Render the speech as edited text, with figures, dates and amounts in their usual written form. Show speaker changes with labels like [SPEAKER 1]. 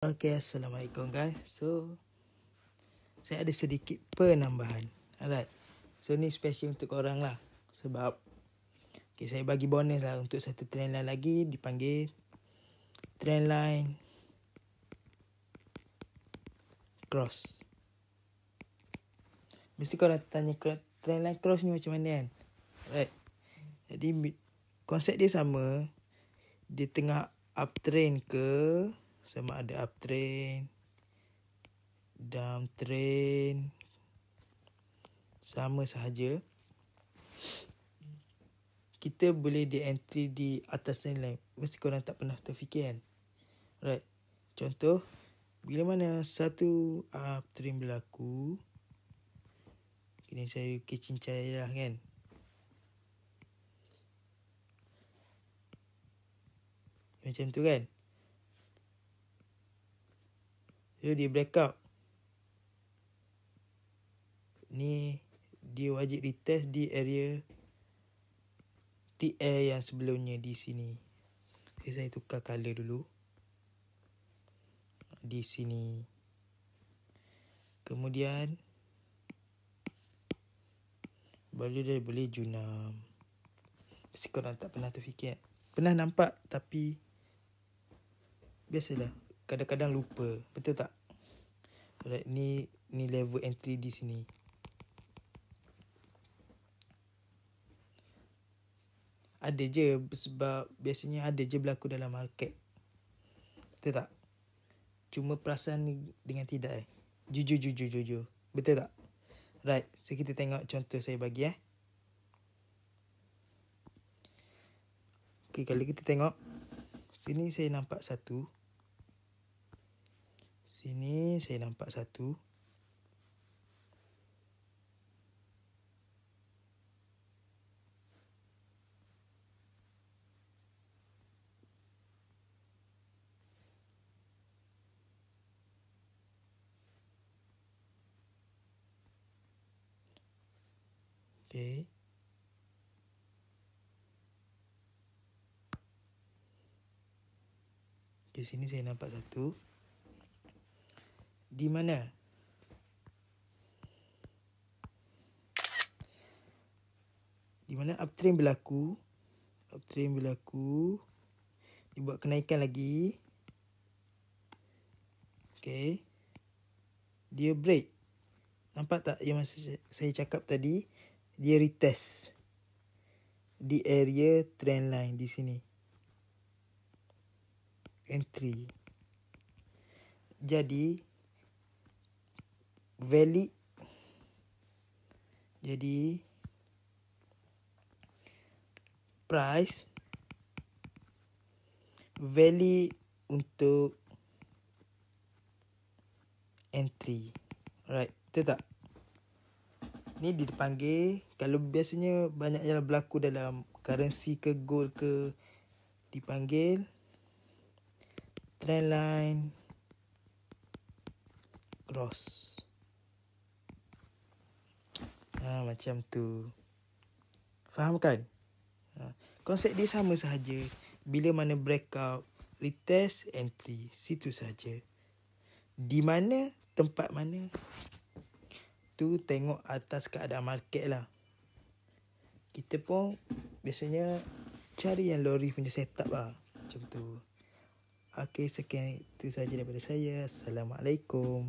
[SPEAKER 1] Okay, Assalamualaikum guys. So, saya ada sedikit penambahan. Alright. So, ni special untuk korang lah. Sebab, saya bagi bonus lah untuk satu trendline lagi. Dipanggil trendline cross. Mesti korang tanya trendline cross ni macam mana kan? Alright. Jadi, konsep dia sama. Dia tengah uptrend ke, sama ada uptrend, downtrend, sama sahaja. Kita boleh di entry di atas trendline. Mesti korang tak pernah terfikir kan? Right. Contoh, bila mana satu uptrend berlaku, kini saya kecincai lah kan. Macam tu kan. So, dia breakout. Ni, dia wajib retest di area TL yang sebelumnya di sini. Okay, saya tukar color dulu. Di sini. Kemudian, baru dia boleh junam. Mesti korang tak pernah terfikir. Pernah nampak tapi biasalah. Kadang-kadang lupa. Betul tak? Alright, ni level entry di sini. Ada je sebab biasanya ada je berlaku dalam market. Betul tak? Cuma perasan dengan tidak Jujur. Betul tak? Right, so kita tengok contoh saya bagi Okay, kalau kita tengok sini saya nampak satu. Sini saya nampak satu. Okay. Di sini saya nampak satu. Di mana? Di mana uptrend berlaku. Dibuat kenaikan lagi. Okay. Dia break. Nampak tak yang masa saya cakap tadi? Dia retest. Di area trendline di sini. Entry. Jadi, valid. Jadi, price valid untuk entry. Alright, betul tak? Ni dipanggil, kalau biasanya banyak yang berlaku dalam currency ke gold ke, dipanggil trendline cross. Macam tu. Faham kan? Konsep dia sama sahaja. Bila mana breakout, retest, entry. Situ sahaja. Di mana, tempat mana, tu tengok atas keadaan market lah. Kita pun biasanya cari yang lori punya setup lah. Macam tu. Okay, sekian itu sahaja daripada saya. Assalamualaikum.